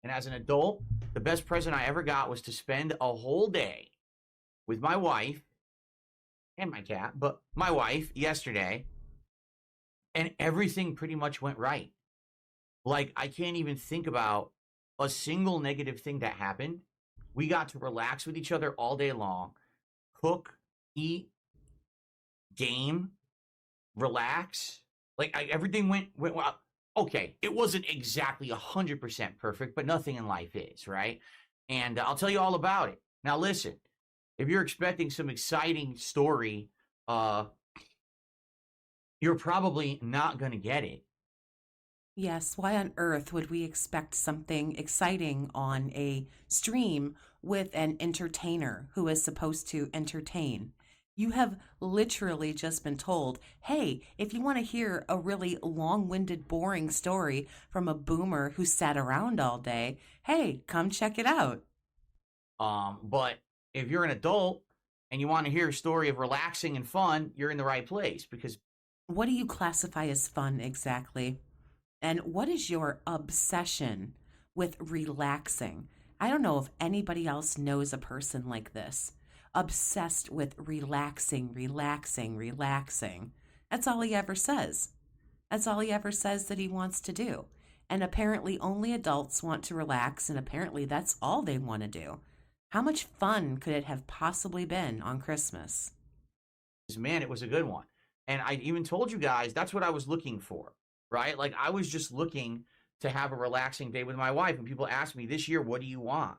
And as an adult, the best present I ever got was to spend a whole day with my wife and my cat, but my wife yesterday, and everything pretty much went right. Like, I can't even think about a single negative thing that happened. We got to relax with each other all day long, cook, eat, game, relax. Like, everything went well. Okay, it wasn't exactly 100% perfect, but nothing in life is, right? And I'll tell you all about it. Now, listen, if you're expecting some exciting story, you're probably not going to get it. Yes, why on earth would we expect something exciting on a stream with an entertainer who is supposed to entertain? You have literally just been told, hey, if you want to hear a really long winded, boring story from a boomer who sat around all day, hey, come check it out. But if you're an adult and you want to hear a story of relaxing and fun, you're in the right place because What do you classify as fun exactly? And what is your obsession with relaxing? I don't know if anybody else knows a person like this. Obsessed with relaxing, relaxing, relaxing. That's all he ever says. That's all he ever says that he wants to do. And apparently, only adults want to relax, and apparently, that's all they want to do. How much fun could it have possibly been on Christmas? man, it was a good one. And I even told you guys that's what I was looking for, right? Like, I was just looking to have a relaxing day with my wife. And people ask me this year, what do you want?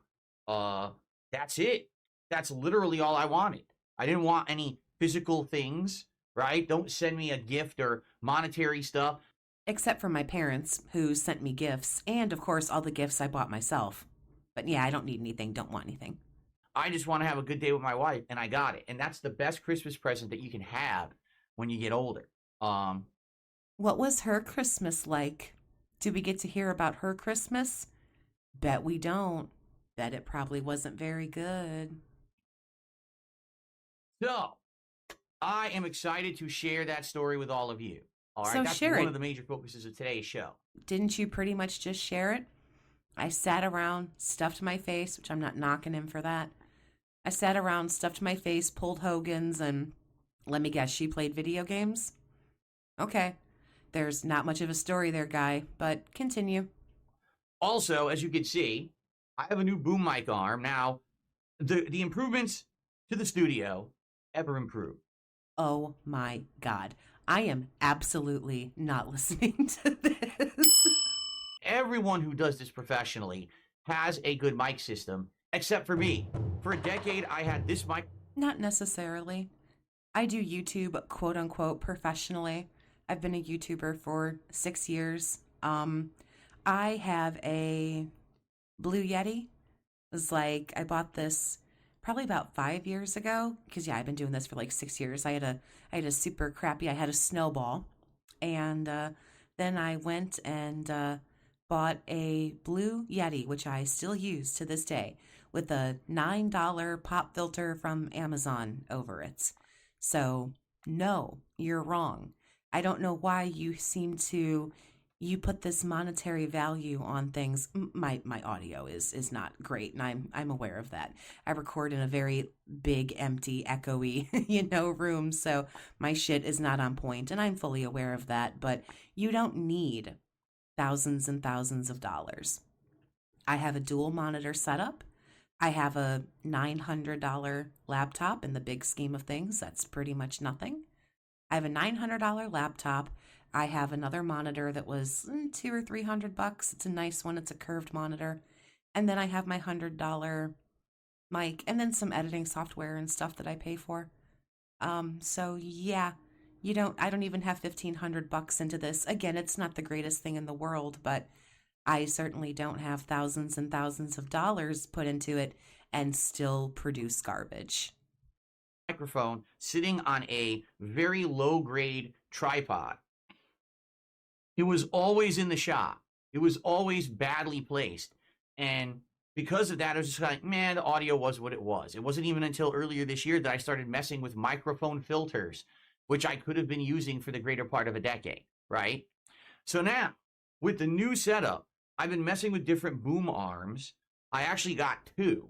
That's it. That's literally all I wanted. I didn't want any physical things, right? Don't send me a gift or monetary stuff. Except for my parents, who sent me gifts, and of course, all the gifts I bought myself. But yeah, I don't need anything, don't want anything. I just want to have a good day with my wife, and I got it. And that's the best Christmas present that you can have when you get older. What was her Christmas like? Do we get to hear about her Christmas? Bet we don't. Bet it probably wasn't very good. So I am excited to share that story with all of you. All right, So that's share one it. of the major focuses of today's show. Didn't you pretty much just share it? I sat around, stuffed my face, which I'm not knocking him for that. I sat around, stuffed my face, pulled Hogan's, and let me guess, she played video games? Okay. There's not much of a story there, guy, but continue. Also, as you can see, I have a new boom mic arm. Now, the improvements to the studio ever improved. Oh my God. I am absolutely not listening to this. Everyone who does this professionally has a good mic system, except for me. For a decade, I had this mic. Not necessarily. I do YouTube, quote unquote, professionally. I've been a YouTuber for 6 years. I have a Blue Yeti. It was like, I bought this probably about 5 years ago, because yeah, I've been doing this for like 6 years. I had a super crappy, I had a Snowball, and then I went and bought a Blue Yeti, which I still use to this day, with a $9 pop filter from Amazon over it. So no, you're wrong. I don't know why you put this monetary value on things. My audio is not great, and I'm aware of that. I record in a very big, empty, echoey, room, so my shit is not on point, and I'm fully aware of that. But you don't need thousands and thousands of dollars. I have a dual monitor setup. I have a $900 laptop. In the big scheme of things, that's pretty much nothing. I have a $900 laptop. I have another monitor that was $200 or $300. It's a nice one. It's a curved monitor. And then I have my $100 mic, and then some editing software and stuff that I pay for. So yeah, I don't even have $1,500 into this. Again, it's not the greatest thing in the world, but I certainly don't have thousands and thousands of dollars put into it and still produce garbage. Microphone sitting on a very low grade tripod. It was always in the shop. It was always badly placed. And because of that, I was just like, man, the audio was what it was. It wasn't even until earlier this year that I started messing with microphone filters, which I could have been using for the greater part of a decade, right? So now, with the new setup, I've been messing with different boom arms. I actually got 2.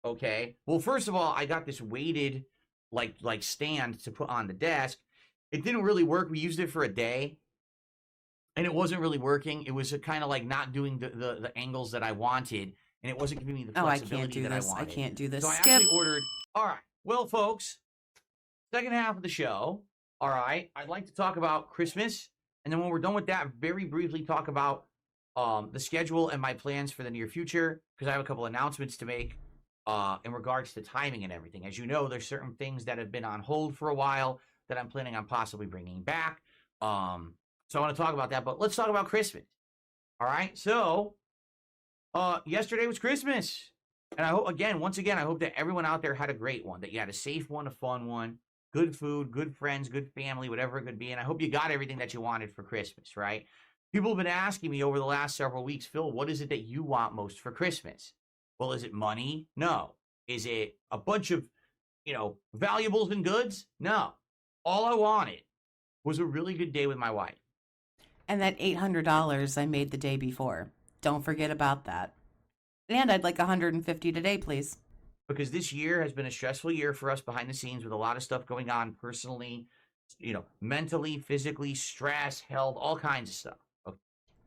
Okay. Well, first of all, I got this weighted like stand to put on the desk. It didn't really work. We used it for a day, and it wasn't really working. It was kind of like not doing the angles that I wanted, and it wasn't giving me the Oh, I can't flexibility do that I this. I wanted. can't do this. So I Skip. actually ordered. All right. Well, folks, second half of the show. All right. I'd like to talk about Christmas, and then when we're done with that, very briefly talk about the schedule and my plans for the near future, because I have a couple announcements to make in regards to timing and everything. As you know, there's certain things that have been on hold for a while that I'm planning on possibly bringing back. So I want to talk about that, but let's talk about Christmas. All right. So yesterday was Christmas. And I hope, once again, I hope that everyone out there had a great one, that you had a safe one, a fun one, good food, good friends, good family, whatever it could be. And I hope you got everything that you wanted for Christmas, right? People have been asking me over the last several weeks, Phil, what is it that you want most for Christmas? Well, is it money? No. Is it a bunch of, valuables and goods? No. All I wanted was a really good day with my wife. And that $800 I made the day before. Don't forget about that. And I'd like $150 today, please. Because this year has been a stressful year for us behind the scenes with a lot of stuff going on personally, mentally, physically, stress, health, all kinds of stuff. Okay.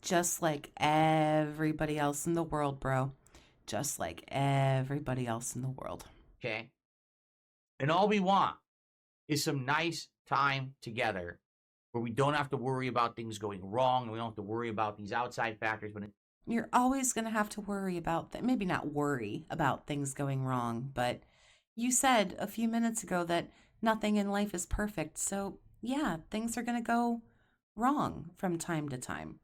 Just like everybody else in the world, bro. Just like everybody else in the world. Okay. And all we want is some nice time together where we don't have to worry about things going wrong, and we don't have to worry about these outside factors. But you're always going to have to worry about that. Maybe not worry about things going wrong, but you said a few minutes ago that nothing in life is perfect. So yeah, things are going to go wrong from time to time.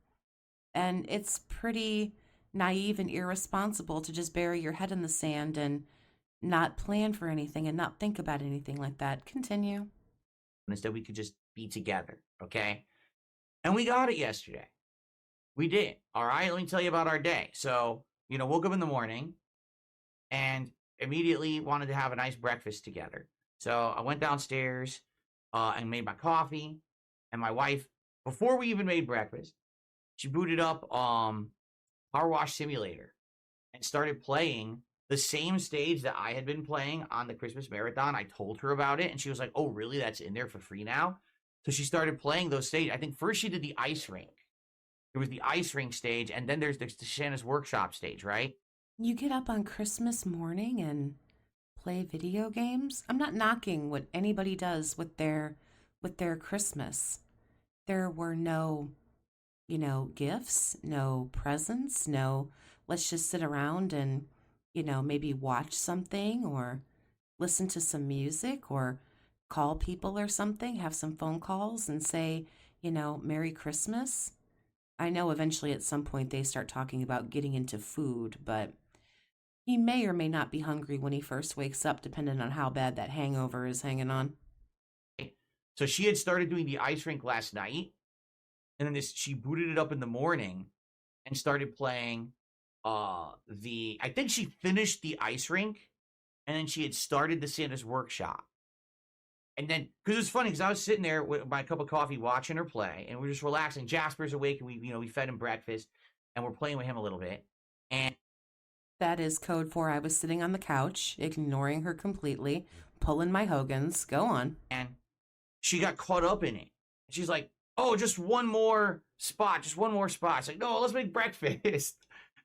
And it's pretty naive and irresponsible to just bury your head in the sand and not plan for anything and not think about anything like that. Continue. Instead, we could just be together, okay? And we got it yesterday. We did. All right, let me tell you about our day. So, woke up in the morning and immediately wanted to have a nice breakfast together. So I went downstairs and made my coffee. And my wife, before we even made breakfast, she booted up Power Wash Simulator and started playing the same stage that I had been playing on the Christmas marathon. I told her about it, and she was like, oh, really? That's in there for free now? So she started playing those stages. I think first she did the ice rink. There was the ice rink stage, and then there's the Shanna's workshop stage, right? You get up on Christmas morning and play video games? I'm not knocking what anybody does with their Christmas. There were no, gifts, no presents, no let's just sit around and, maybe watch something or listen to some music or call people or something, have some phone calls and say, Merry Christmas. I know eventually at some point they start talking about getting into food, but he may or may not be hungry when he first wakes up, depending on how bad that hangover is hanging on. So she had started doing the ice rink last night, and then she booted it up in the morning and started playing I think she finished the ice rink, and then she had started the Santa's workshop. And then, because it was funny, because I was sitting there with my cup of coffee watching her play, and we're just relaxing. Jasper's awake, and we fed him breakfast, and we're playing with him a little bit. And that is code for I was sitting on the couch, ignoring her completely, pulling my Hogans. Go on. And she got caught up in it. She's like, oh, just one more spot. It's like, no, let's make breakfast.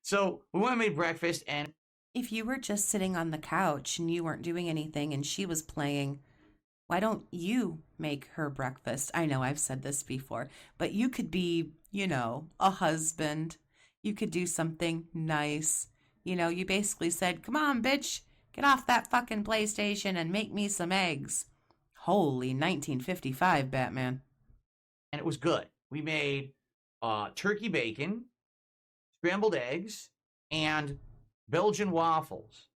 So we went and made breakfast, and if you were just sitting on the couch and you weren't doing anything and she was playing, why don't you make her breakfast? I know I've said this before, but you could be, a husband. You could do something nice. You basically said, come on, bitch, get off that fucking PlayStation and make me some eggs. Holy 1955, Batman. And it was good. We made turkey bacon, scrambled eggs, and Belgian waffles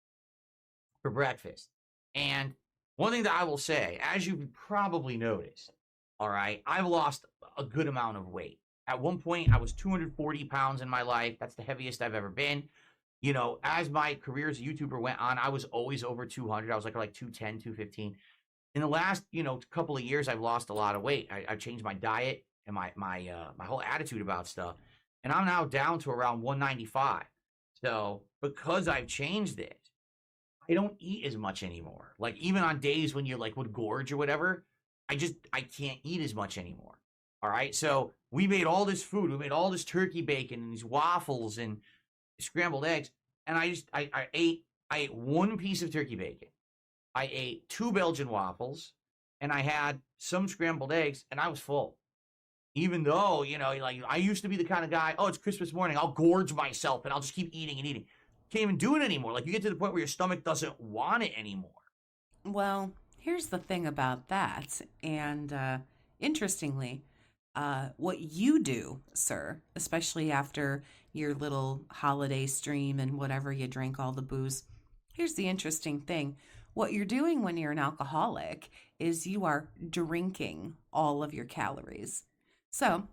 for breakfast. And one thing that I will say, as you've probably noticed, all right, I've lost a good amount of weight. At one point, I was 240 pounds in my life. That's the heaviest I've ever been. As my career as a YouTuber went on, I was always over 200. I was like 210, 215. In the last, couple of years, I've lost a lot of weight. I've changed my diet and my whole attitude about stuff. and I'm now down to around 195. So because I've changed it, I don't eat as much anymore. Like even on days when you like would gorge or whatever, I can't eat as much anymore. All right. So we made all this food. We made all this turkey bacon and these waffles and scrambled eggs. And I ate one piece of turkey bacon. I ate two Belgian waffles and I had some scrambled eggs and I was full. Even though, like I used to be the kind of guy, oh, it's Christmas morning, I'll gorge myself and I'll just keep eating and eating. Can't even do it anymore. Like you get to the point where your stomach doesn't want it anymore. Well, here's the thing about that. And interestingly, what you do, sir, especially after your little holiday stream and whatever you drank all the booze, here's the interesting thing. What you're doing when you're an alcoholic is you are drinking all of your calories. So,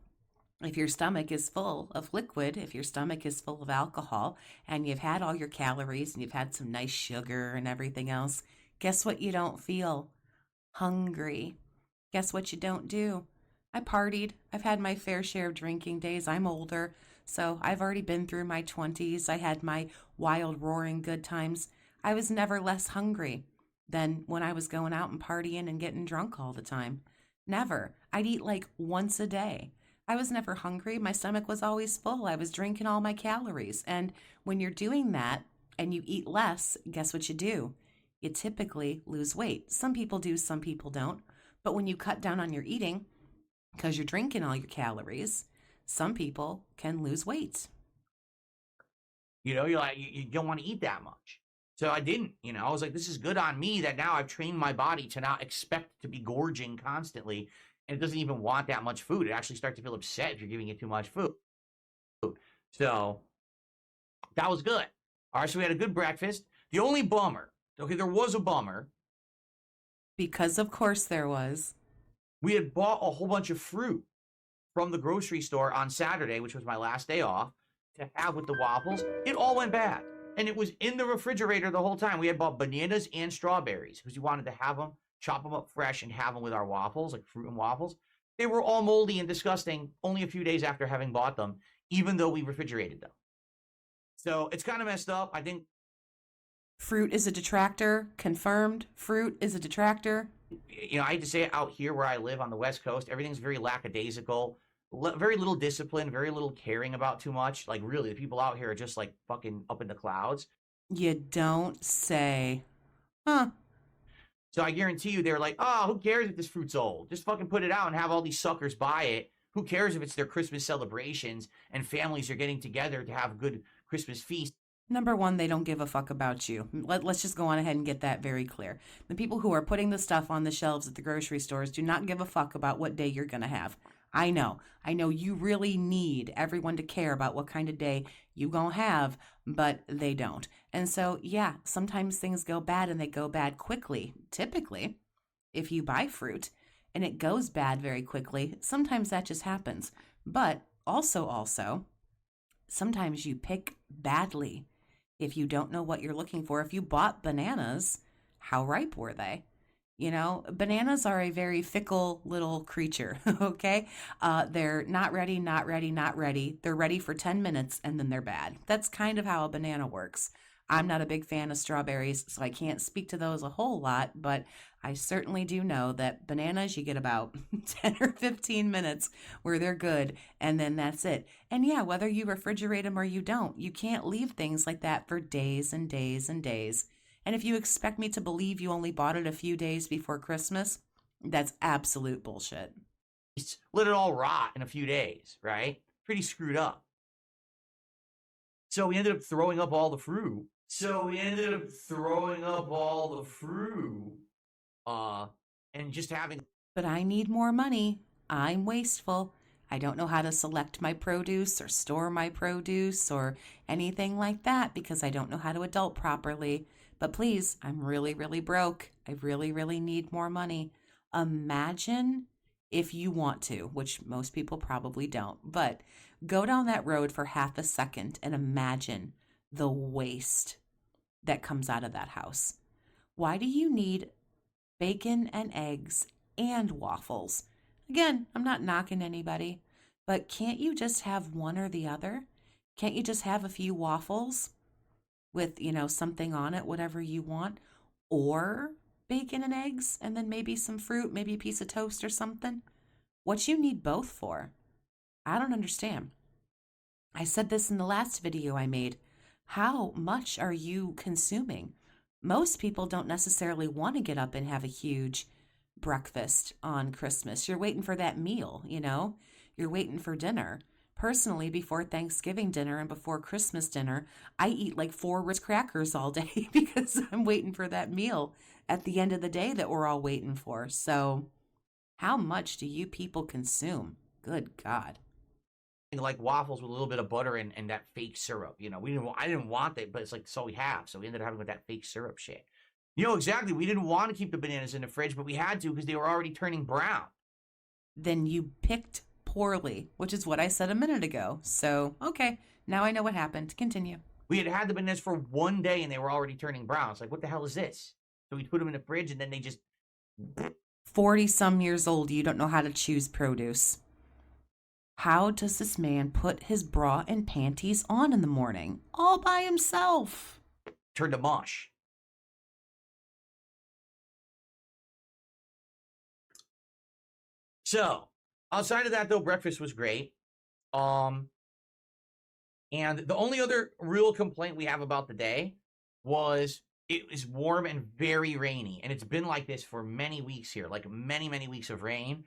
if your stomach is full of liquid, if your stomach is full of alcohol, and you've had all your calories and you've had some nice sugar and everything else, guess what you don't feel? Hungry. Guess what you don't do? I partied. I've had my fair share of drinking days. I'm older, so I've already been through my 20s. I had my wild, roaring good times. I was never less hungry than when I was going out and partying and getting drunk all the time. Never. I'd eat like once a day. I was never hungry. My stomach was always full. I was drinking all my calories. And when you're doing that and you eat less, guess what you do? You typically lose weight. Some people do, some people don't. But when you cut down on your eating, because you're drinking all your calories, some people can lose weight. You're like, you don't want to eat that much. So I didn't, I was like, this is good on me that now I've trained my body to not expect to be gorging constantly. And it doesn't even want that much food. It actually starts to feel upset if you're giving it too much food. So that was good. All right, so we had a good breakfast. The only bummer, okay, there was a bummer. Because of course there was. We had bought a whole bunch of fruit from the grocery store on Saturday, which was my last day off, to have with the waffles. It all went bad. And it was in the refrigerator the whole time. We had bought bananas and strawberries because we wanted to have them, chop them up fresh and have them with our waffles, like fruit and waffles. They were all moldy and disgusting only a few days after having bought them, even though we refrigerated them. So it's kind of messed up. I think fruit is a detractor. Confirmed. Fruit is a detractor. I hate to say it, out here where I live on the West Coast, everything's very lackadaisical, very little discipline, very little caring about too much. Like really, the people out here are just like fucking up in the clouds. You don't say. Huh. So I guarantee you they're like, oh, who cares if this fruit's old? Just fucking put it out and have all these suckers buy it. Who cares if it's their Christmas celebrations and families are getting together to have a good Christmas feast? Number one, they don't give a fuck about you. Let's just go on ahead and get that very clear. The people who are putting the stuff on the shelves at the grocery stores do not give a fuck about what day you're going to have. I know you really need everyone to care about what kind of day you gonna have, but they don't. And so, yeah, sometimes things go bad and they go bad quickly. Typically, if you buy fruit and it goes bad very quickly, sometimes that just happens. But also, sometimes you pick badly. If you don't know what you're looking for, if you bought bananas, how ripe were they? Bananas are a very fickle little creature, okay? They're not ready. They're ready for 10 minutes and then they're bad. That's kind of how a banana works. I'm not a big fan of strawberries, so I can't speak to those a whole lot, but I certainly do know that bananas, you get about 10 or 15 minutes where they're good, and then that's it. And yeah, whether you refrigerate them or you don't, you can't leave things like that for days and days and days. And if you expect me to believe you only bought it a few days before Christmas, that's absolute bullshit. Let it all rot in a few days, right? Pretty screwed up. So we ended up throwing up all the fruit. And just having... But I need more money. I'm wasteful. I don't know how to select my produce or store my produce or anything like that because I don't know how to adult properly. But please, I'm really, really broke. I really, really need more money. Imagine if you want to, which most people probably don't, but go down that road for half a second and imagine the waste that comes out of that house. Why do you need bacon and eggs and waffles? Again, I'm not knocking anybody, But can't you just have one or the other? Can't you just have a few waffles with, something on it, whatever you want? Or bacon and eggs, and then maybe some fruit, maybe a piece of toast or something? What you need both for? I don't understand. I said this in the last video I made. How much are you consuming? Most people don't necessarily want to get up and have a huge breakfast on Christmas. You're waiting for that meal, You're waiting for dinner. Personally, before Thanksgiving dinner and before Christmas dinner, I eat like 4 Ritz crackers all day because I'm waiting for that meal at the end of the day that we're all waiting for. So, how much do you people consume? Good God. Like waffles with a little bit of butter and that fake syrup. I didn't want that, but it's like, so we have. So we ended up having with that fake syrup shit. Exactly. We didn't want to keep the bananas in the fridge, but we had to because they were already turning brown. Then you picked poorly, which is what I said a minute ago. So, okay, now I know what happened. Continue. We had the bananas for one day and they were already turning brown. It's like, what the hell is this? So we put them in the fridge and then they just... 40 some years old, you don't know how to choose produce. How does this man put his bra and panties on in the morning all by himself? Turned to mush. So, outside of that, though, breakfast was great. And the only other real complaint we have about the day was it was warm and very rainy. And it's been like this for many weeks here, like many, many weeks of rain.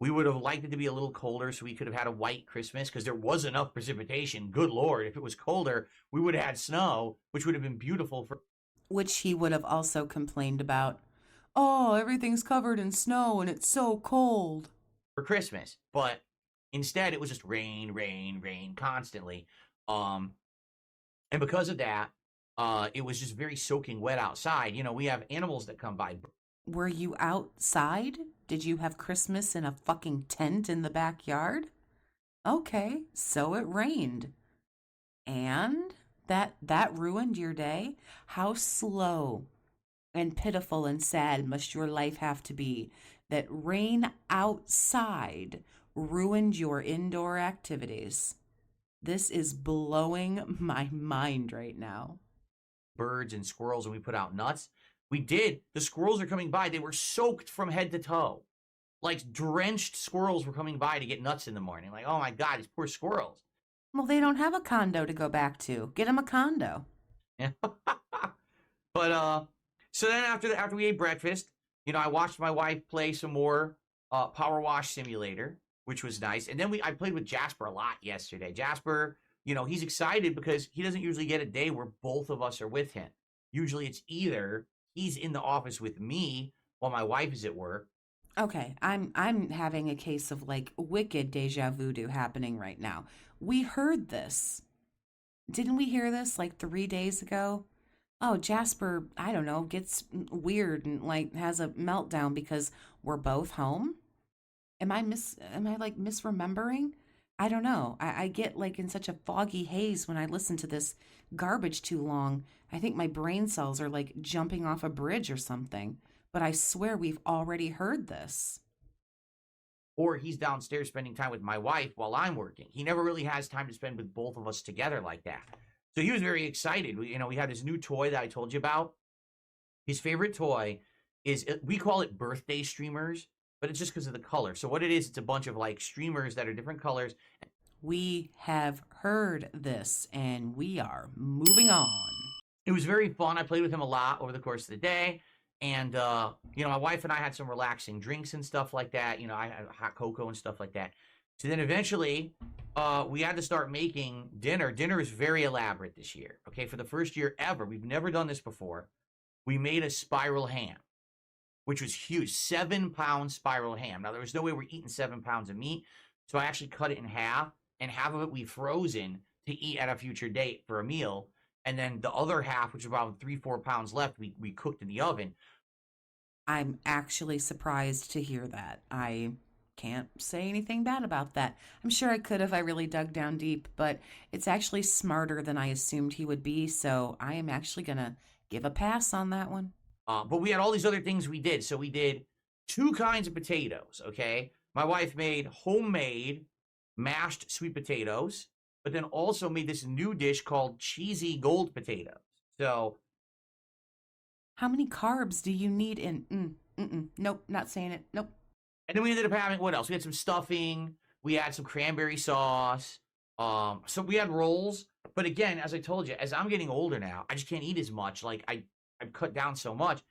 We would have liked it to be a little colder so we could have had a white Christmas because there was enough precipitation. Good Lord, if it was colder, we would have had snow, which would have been beautiful for... Which he would have also complained about. Oh, everything's covered in snow and it's so cold. For Christmas. But instead, it was just rain, rain, rain constantly. And because of that, it was just very soaking wet outside. We have animals that come by. Were you outside? Did you have Christmas in a fucking tent in the backyard? Okay, so it rained. And that ruined your day? How slow and pitiful and sad must your life have to be that rain outside ruined your indoor activities? This is blowing my mind right now. Birds and squirrels, and we put out nuts. We did. The squirrels are coming by. They were soaked from head to toe. Like drenched squirrels were coming by to get nuts in the morning. Like, oh my God, these poor squirrels. Well, they don't have a condo to go back to. Get them a condo. Yeah. But so then after we ate breakfast, I watched my wife play some more Power Wash Simulator, which was nice. And then I played with Jasper a lot yesterday. Jasper, he's excited because he doesn't usually get a day where both of us are with him. Usually it's either he's in the office with me while my wife is at work. Okay, I'm having a case of like wicked deja voodoo happening right now. We heard this. Didn't we hear this like 3 days ago? Oh, Jasper, I don't know, gets weird and like has a meltdown because we're both home? Am I like misremembering? I don't know. I get like in such a foggy haze when I listen to this garbage too long. I think my brain cells are like jumping off a bridge or something. But I swear we've already heard this. Or he's downstairs spending time with my wife while I'm working. He never really has time to spend with both of us together like that. So he was very excited. We had this new toy that I told you about. His favorite toy is, we call it birthday streamers, but it's just because of the color. So what it is, it's a bunch of like streamers that are different colors. We have heard this and we are moving on. It was very fun. I played with him a lot over the course of the day. And, my wife and I had some relaxing drinks and stuff like that. I had hot cocoa and stuff like that. So then eventually, we had to start making dinner. Dinner is very elaborate this year. Okay, for the first year ever, we've never done this before. We made a spiral ham, which was huge, 7-pound spiral ham. Now, there was no way we're eating 7 pounds of meat. So I actually cut it in half, and half of it we frozen to eat at a future date for a meal. And then the other half, which was about 3-4 pounds left, we cooked in the oven. I'm actually surprised to hear that. I can't say anything bad about that. I'm sure I could if I really dug down deep, but it's actually smarter than I assumed he would be, so I am actually going to give a pass on that one. But we had all these other things we did. So we did 2 kinds of potatoes, okay? My wife made homemade mashed sweet potatoes, but then also made this new dish called cheesy gold potatoes. So, How many carbs do you need in? Nope, not saying it. Nope. and then we ended up having what else? We had some stuffing. We had some cranberry sauce. So we had rolls. But again, as I told you, as I'm getting older now, I just can't eat as much. Like I've cut down so much.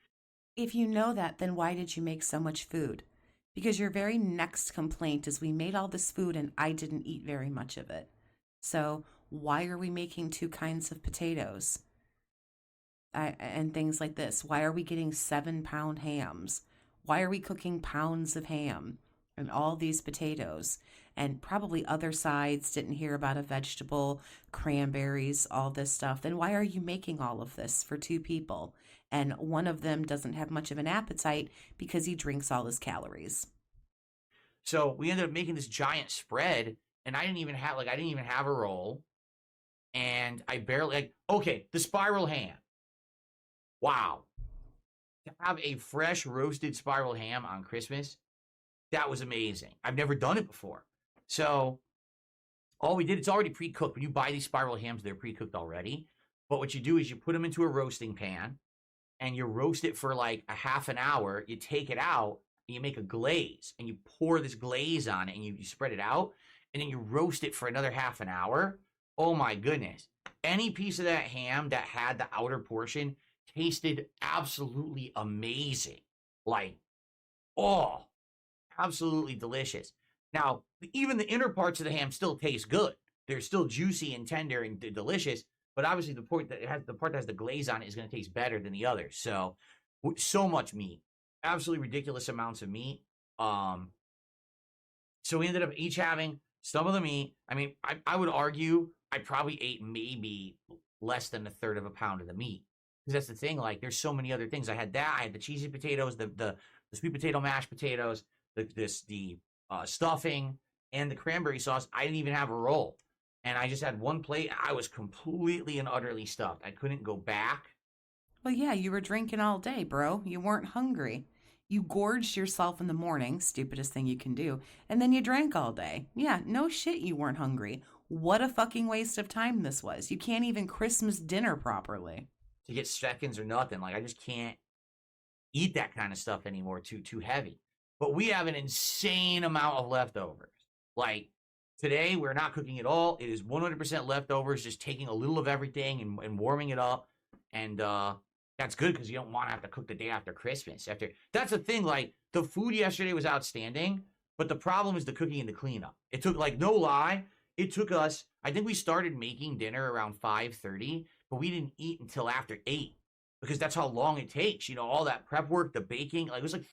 If you know that, then why did you make so much food? Because your very next complaint is we made all this food and I didn't eat very much of it. So why are we making two kinds of potatoes? And things like this. Why are we getting 7-pound hams? Why are we cooking pounds of ham and all these potatoes? And probably other sides didn't hear about a vegetable, cranberries, all this stuff. Then why are you making all of this for two people? And one of them doesn't have much of an appetite because he drinks all his calories. So we ended up making this giant spread, and I didn't even have a roll, and I barely the spiral ham. Wow. To have a fresh roasted spiral ham on Christmas, that was amazing. I've never done it before. So all we did, it's already pre-cooked. When you buy these spiral hams, they're pre-cooked already. But what you do is you put them into a roasting pan and you roast it for like a half an hour. You take it out and you make a glaze and you pour this glaze on it and you spread it out and then you roast it for another half an hour. Oh my goodness. Any piece of that ham that had the outer portion tasted absolutely amazing. Like, oh, absolutely delicious. Now, even the inner parts of the ham still taste good. They're still juicy and tender and delicious, but obviously the part that has the glaze on it is going to taste better than the others. So, so much meat. Absolutely ridiculous amounts of meat. So we ended up each having some of the meat. I mean, I would argue I probably ate maybe less than a third of a pound of the meat. Because that's the thing, like, there's so many other things. I had that. I had the cheesy potatoes, the sweet potato mashed potatoes, the stuffing, and the cranberry sauce. I didn't even have a roll. And I just had one plate. I was completely and utterly stuffed. I couldn't go back. Well, yeah, you were drinking all day, bro. You weren't hungry. You gorged yourself in the morning, stupidest thing you can do, and then you drank all day. Yeah, no shit, you weren't hungry. What a fucking waste of time this was. You can't even Christmas dinner properly. To get seconds or nothing. Like, I just can't eat that kind of stuff anymore. Too heavy. But we have an insane amount of leftovers. Like, today, we're not cooking at all. It is 100% leftovers, just taking a little of everything and warming it up. And that's good because you don't want to have to cook the day after Christmas. That's the thing, like, the food yesterday was outstanding, but the problem is the cooking and the cleanup. It took, like, no lie, it took us, I think we started making dinner around 5:30, but we didn't eat until after 8 because that's how long it takes. You know, all that prep work, the baking, like, it was like...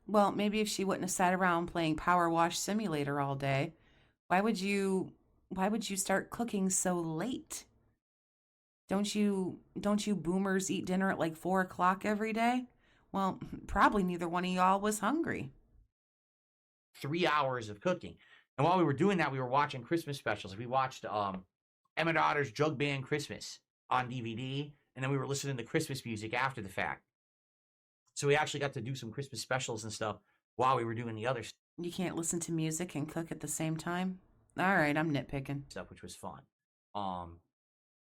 Well, maybe if she wouldn't have sat around playing Power Wash Simulator all day, why would you start cooking so late? Don't you boomers eat dinner at like 4 o'clock every day? Well, probably neither one of y'all was hungry. 3 hours of cooking. And while we were doing that, we were watching Christmas specials. We watched Emmett Otter's Jug Band Christmas on DVD, and then we were listening to Christmas music after the fact. So we actually got to do some Christmas specials and stuff while we were doing the other You can't listen to music and cook at the same time? All right, I'm nitpicking. stuff, which was fun. So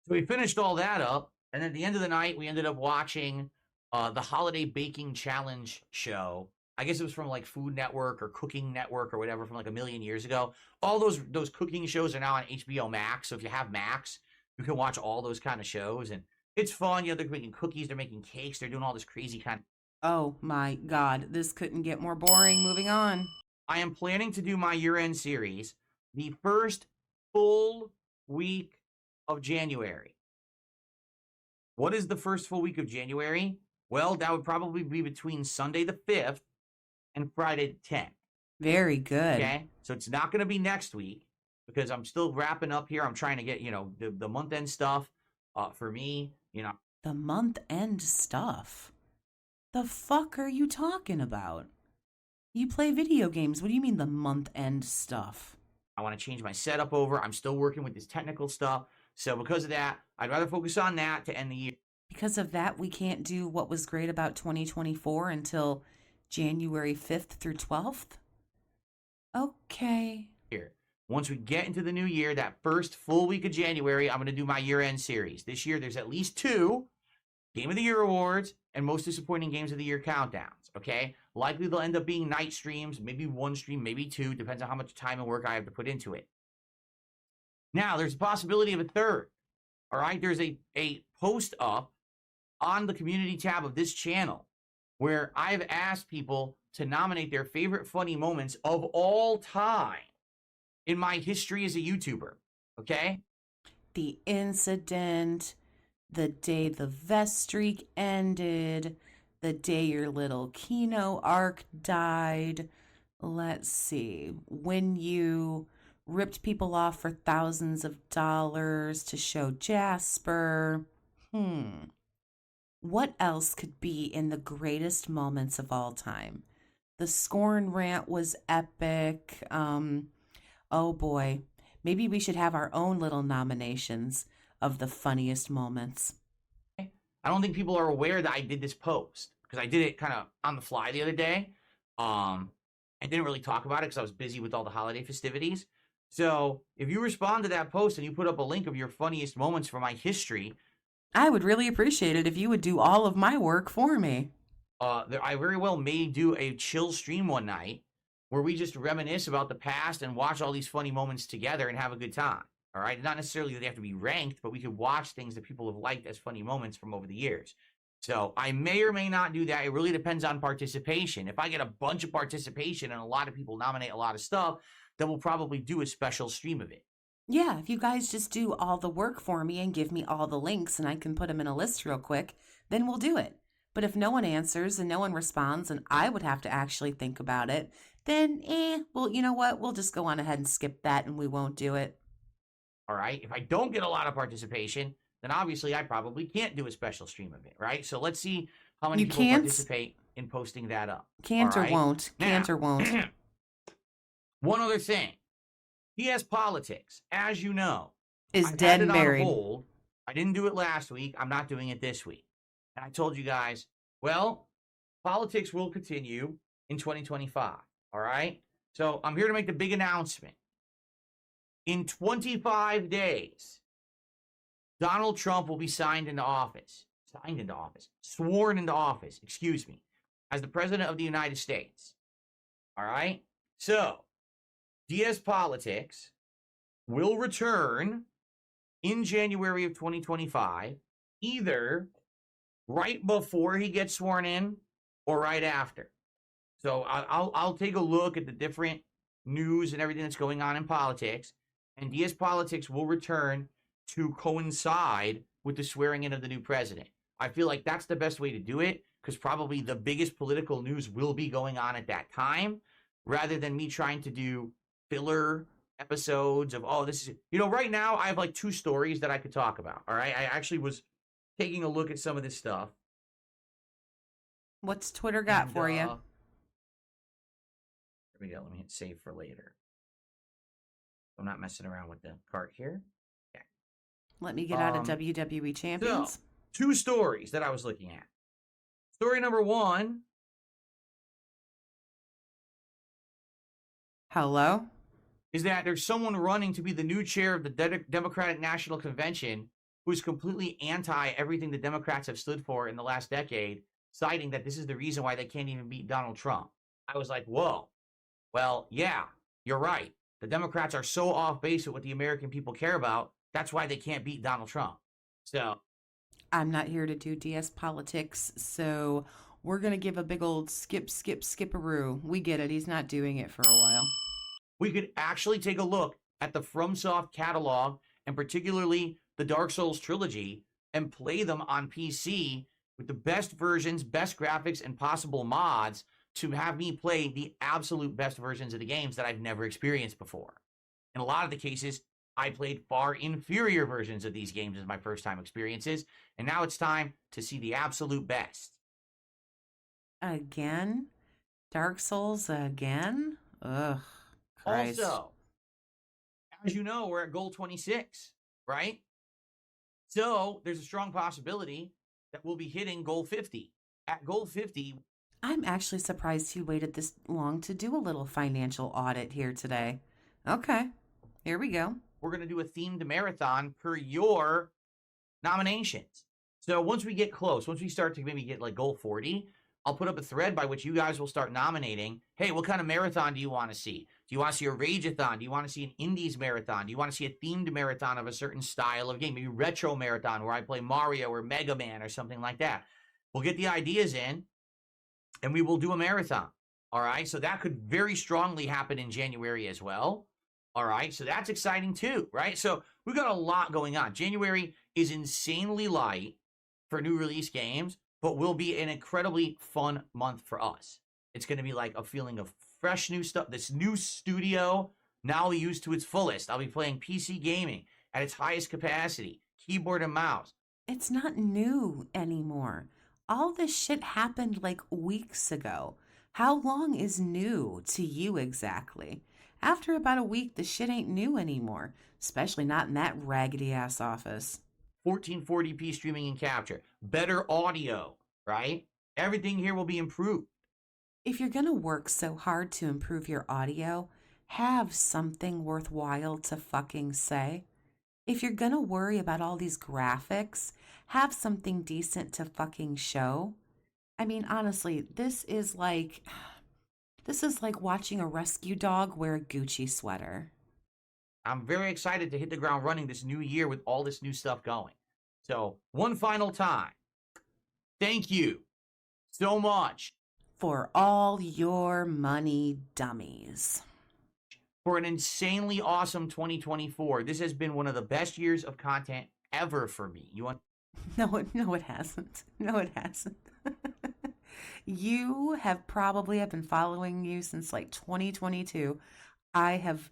we finished all that up, and at the end of the night, we ended up watching the Holiday Baking Challenge show. I guess it was from like Food Network or Cooking Network or whatever from like a million years ago. All those cooking shows are now on HBO Max. So if you have Max, you can watch all those kind of shows, and it's fun. You know, they're making cookies, they're making cakes, they're doing all this crazy kind of... Oh my God, this couldn't get more boring. Moving on. I am planning to do my year-end series the first full week of January. What is the first full week of January? Well, that would probably be between Sunday the 5th and Friday the 10th. Very good. Okay, so it's not going to be next week because I'm still wrapping up here. I'm trying to get, you know, the month-end stuff for me, you know. The month-end stuff? The fuck are you talking about? You play video games. What do you mean the month-end stuff? I want to change my setup over. I'm still working with this technical stuff. So because of that, I'd rather focus on that to end the year. Because of that, we can't do what was great about 2024 until January 5th through 12th? Okay. Here. Once we get into the new year, that first full week of January, I'm going to do my year-end series. This year, there's at least 2 Game of the Year awards and most disappointing games of the year countdowns, okay? Likely they'll end up being night streams, maybe 1 stream, maybe 2, depends on how much time and work I have to put into it. Now, there's a possibility of a third, all right? There's a post up on the community tab of this channel where I've asked people to nominate their favorite funny moments of all time in my history as a YouTuber, okay? The incident, the day the vest streak ended, the day your little Kino arc died. Let's see, when you ripped people off for thousands of dollars to show Jasper. What else could be in the greatest moments of all time? The Scorn rant was epic. Oh boy, maybe we should have our own little nominations of the funniest moments. I don't think people are aware that I did this post because I did it kind of on the fly the other day. I didn't really talk about it because I was busy with all the holiday festivities. So if you respond to that post and you put up a link of your funniest moments from my history, I would really appreciate it if you would do all of my work for me. I very well may do a chill stream one night where we just reminisce about the past and watch all these funny moments together and have a good time. All right. Not necessarily that they have to be ranked, but we could watch things that people have liked as funny moments from over the years. So I may or may not do that. It really depends on participation. If I get a bunch of participation and a lot of people nominate a lot of stuff, then we'll probably do a special stream of it. Yeah, if you guys just do all the work for me and give me all the links and I can put them in a list real quick, then we'll do it. But if no one answers and no one responds and I would have to actually think about it, then well, you know what? We'll just go on ahead and skip that and we won't do it. All right. If I don't get a lot of participation, then obviously I probably can't do a special stream of it, right? So let's see how many people participate in posting that up. Can't or won't. Can't or won't. One other thing. DS Politics, as you know, is dead and buried. On hold. I didn't do it last week. I'm not doing it this week. And I told you guys, well, politics will continue in 2025. All right? So I'm here to make the big announcement. In 25 days, Donald Trump will be sworn into office, excuse me, as the President of the United States. All right? So, DS Politics will return in January of 2025, either right before he gets sworn in or right after. So I'll take a look at the different news and everything that's going on in politics, and DS Politics will return to coincide with the swearing in of the new president. I feel like that's the best way to do it because probably the biggest political news will be going on at that time rather than me trying to do filler episodes of, oh, this is, right now I have like 2 stories that I could talk about. All right. I actually was taking a look at some of this stuff. What's Twitter got for you? Here we go. Let me hit save for later. I'm not messing around with the cart here. Okay. Let me get out of WWE Champions. So, 2 stories that I was looking at. Story number 1. Hello? Is that there's someone running to be the new chair of the Democratic National Convention who's completely anti everything the Democrats have stood for in the last decade, citing that this is the reason why they can't even beat Donald Trump. I was like, whoa. Well, yeah, you're right. The Democrats are so off base with what the American people care about. That's why they can't beat Donald Trump. So I'm not here to do DS Politics, so we're going to give a big old skipperoo. We get it. He's not doing it for a while. We could actually take a look at the FromSoft catalog, and particularly the Dark Souls trilogy, and play them on PC with the best versions, best graphics, and possible mods to have me play the absolute best versions of the games that I've never experienced before. In a lot of the cases, I played far inferior versions of these games as my first time experiences, and now it's time to see the absolute best. Again? Dark Souls again? Ugh. Christ. Also, as you know, we're at goal 26, right? So there's a strong possibility that we'll be hitting goal 50. At goal 50, I'm actually surprised you waited this long to do a little financial audit here today. Okay. Here we go. We're going to do a themed marathon per your nominations. So once we get close, once we start to maybe get like goal 40, I'll put up a thread by which you guys will start nominating. Hey, what kind of marathon do you want to see? Do you want to see a Rageathon? Do you want to see an Indies marathon? Do you want to see a themed marathon of a certain style of game? Maybe retro marathon where I play Mario or Mega Man or something like that. We'll get the ideas in and we will do a marathon. All right. So that could very strongly happen in January as well. All right. So that's exciting too, right? So we've got a lot going on. January is insanely light for new release games, but will be an incredibly fun month for us. It's going to be like a feeling of fresh new stuff. This new studio now used to its fullest. I'll be playing PC gaming at its highest capacity, keyboard and mouse. It's not new anymore. All this shit happened like weeks ago. How long is new to you exactly? After about a week, the shit ain't new anymore, especially not in that raggedy ass office. 1440p streaming and capture, better audio, right? Everything here will be improved. If you're going to work so hard to improve your audio, have something worthwhile to fucking say. If you're going to worry about all these graphics, have something decent to fucking show. I mean, honestly, this is like watching a rescue dog wear a Gucci sweater. I'm very excited to hit the ground running this new year with all this new stuff going. So, one final time, thank you so much for all your money dummies. For an insanely awesome 2024. This has been one of the best years of content ever for me. You want? No, it hasn't. No, it hasn't. You have probably, I've been following you since like 2022. I have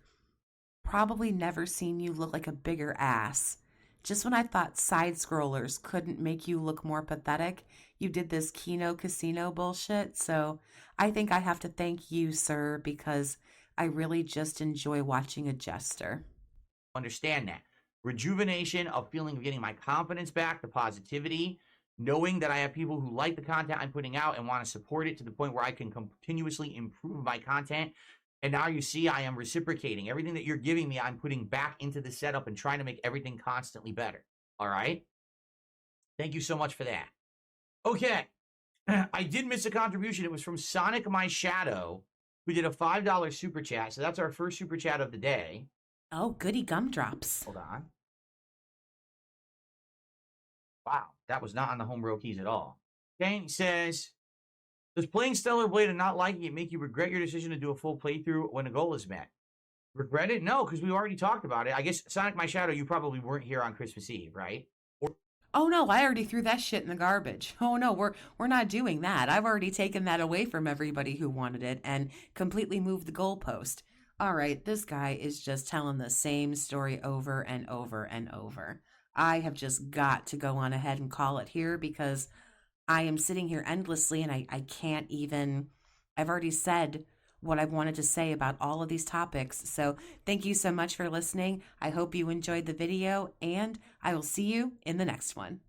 probably never seen you look like a bigger ass. Just when I thought side scrollers couldn't make you look more pathetic, you did this Kino Casino bullshit. So I think I have to thank you, sir, because I really just enjoy watching a jester. Understand that. Rejuvenation of feeling of getting my confidence back, the positivity, knowing that I have people who like the content I'm putting out and want to support it to the point where I can continuously improve my content. And now you see I am reciprocating. Everything that you're giving me, I'm putting back into the setup and trying to make everything constantly better. All right? Thank you so much for that. Okay. I did miss a contribution. It was from Sonic My Shadow, who did a $5 super chat. So that's our first super chat of the day. Oh, goody gumdrops. Hold on. Wow. That was not on the home row keys at all. Okay. He says, does playing Stellar Blade and not liking it make you regret your decision to do a full playthrough when a goal is met? Regret it? No, because we already talked about it. I guess Sonic My Shadow, you probably weren't here on Christmas Eve, right? Oh no, I already threw that shit in the garbage. Oh no, we're not doing that. I've already taken that away from everybody who wanted it and completely moved the goalpost. All right, this guy is just telling the same story over and over and over. I have just got to go on ahead and call it here because I am sitting here endlessly and I can't even, I've already said what I wanted to say about all of these topics. So thank you so much for listening. I hope you enjoyed the video and I will see you in the next one.